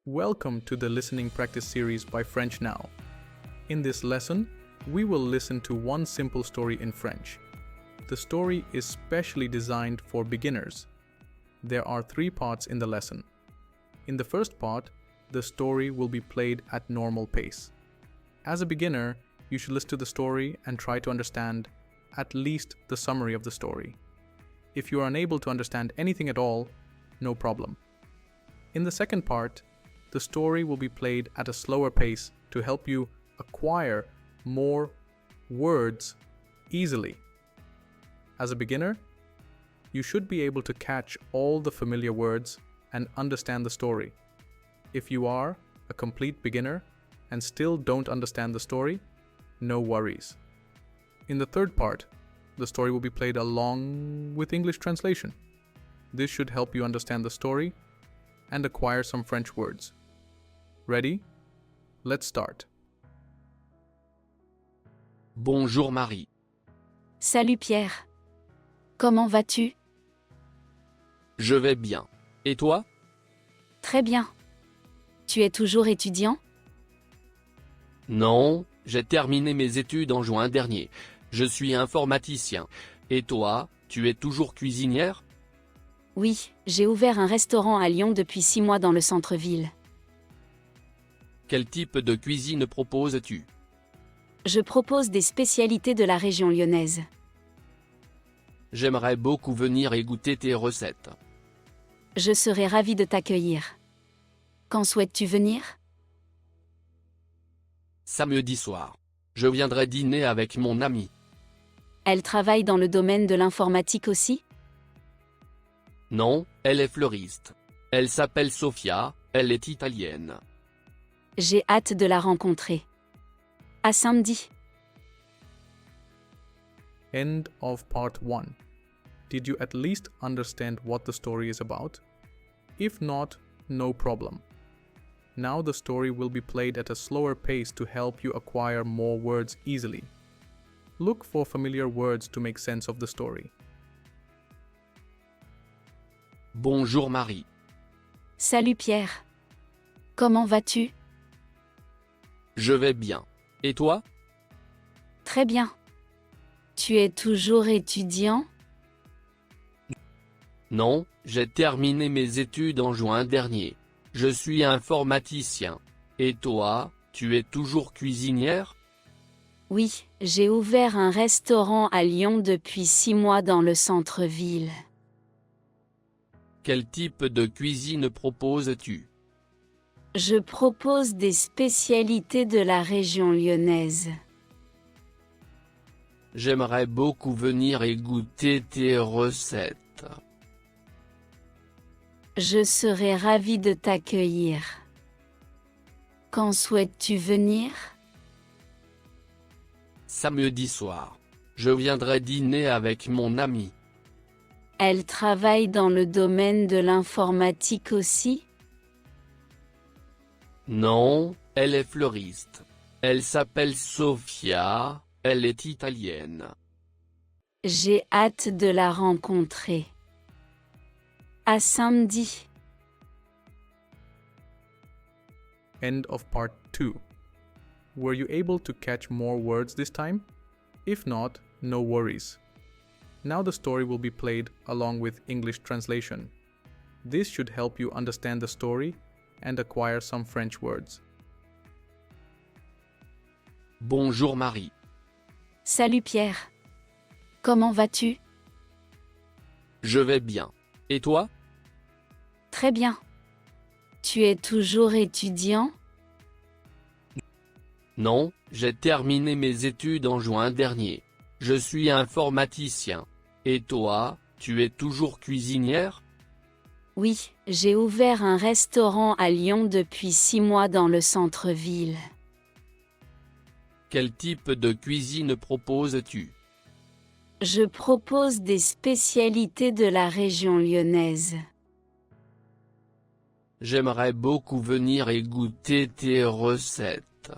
Welcome to the listening practice series by French Now. In this lesson, we will listen to one simple story in French. The story is specially designed for beginners. There are 3 parts in the lesson. In the first part, the story will be played at normal pace. As a beginner, you should listen to the story and try to understand at least the summary of the story. If you are unable to understand anything at all, no problem. In the second part, the story will be played at a slower pace to help you acquire more words easily. As a beginner, you should be able to catch all the familiar words and understand the story. If you are a complete beginner and still don't understand the story, no worries. In the third part, the story will be played along with English translation. This should help you understand the story and acquire some French words. Ready? Let's start. Bonjour Marie. Salut Pierre. Comment vas-tu? Je vais bien. Et toi? Très bien. Tu es toujours étudiant? Non, j'ai terminé mes études en juin dernier. Je suis informaticien. Et toi, tu es toujours cuisinière? Oui, j'ai ouvert un restaurant à Lyon depuis 6 mois dans le centre-ville. Quel type de cuisine proposes-tu? Je propose des spécialités de la région lyonnaise. J'aimerais beaucoup venir et goûter tes recettes. Je serai ravie de t'accueillir. Quand souhaites-tu venir? Samedi soir. Je viendrai dîner avec mon amie. Elle travaille dans le domaine de l'informatique aussi? Non, elle est fleuriste. Elle s'appelle Sofia, elle est italienne. J'ai hâte de la rencontrer. À samedi. End of part 1. Did you at least understand what the story is about? If not, no problem. Now the story will be played at a slower pace to help you acquire more words easily. Look for familiar words to make sense of the story. Bonjour Marie. Salut Pierre. Comment vas-tu? Je vais bien. Et toi? Très bien. Tu es toujours étudiant? Non, j'ai terminé mes études en juin dernier. Je suis informaticien. Et toi, tu es toujours cuisinière? Oui, j'ai ouvert un restaurant à Lyon depuis 6 mois dans le centre-ville. Quel type de cuisine proposes-tu? Je propose des spécialités de la région lyonnaise. J'aimerais beaucoup venir et goûter tes recettes. Je serai ravie de t'accueillir. Quand souhaites-tu venir? Samedi soir. Je viendrai dîner avec mon amie. Elle travaille dans le domaine de l'informatique aussi? Non, elle est fleuriste. Elle s'appelle Sofia, elle est italienne. J'ai hâte de la rencontrer. À samedi. End of part 2. Were you able to catch more words this time? If not, no worries. Now the story will be played along with English translation. This should help you understand the story and acquire some French words. Bonjour Marie. Salut Pierre. Comment vas-tu? Je vais bien. Et toi? Très bien. Tu es toujours étudiant? Non, j'ai terminé mes études en juin dernier. Je suis informaticien. Et toi, tu es toujours cuisinière? Oui, j'ai ouvert un restaurant à Lyon depuis 6 mois dans le centre-ville. Quel type de cuisine proposes-tu? Je propose des spécialités de la région lyonnaise. J'aimerais beaucoup venir et goûter tes recettes.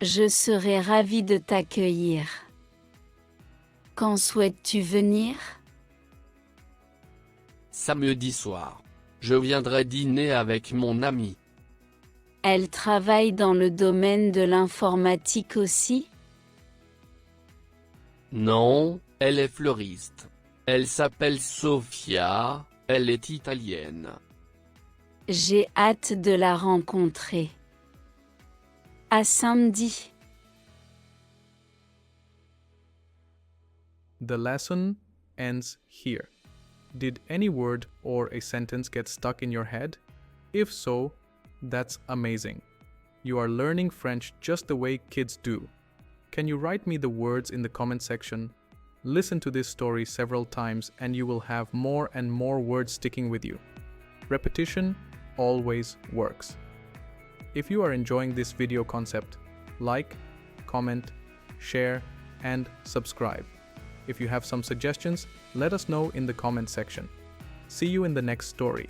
Je serai ravie de t'accueillir. Quand souhaites-tu venir? Samedi soir. Je viendrai dîner avec mon ami. Elle travaille dans le domaine de l'informatique aussi? Non, elle est fleuriste. Elle s'appelle Sofia, elle est italienne. J'ai hâte de la rencontrer. À samedi. The lesson ends here. Did any word or a sentence get stuck in your head? If so, that's amazing. You are learning French just the way kids do. Can you write me the words in the comment section? Listen to this story several times and you will have more and more words sticking with you. Repetition always works. If you are enjoying this video concept, like, comment, share, and subscribe. If you have some suggestions, let us know in the comment section. See you in the next story.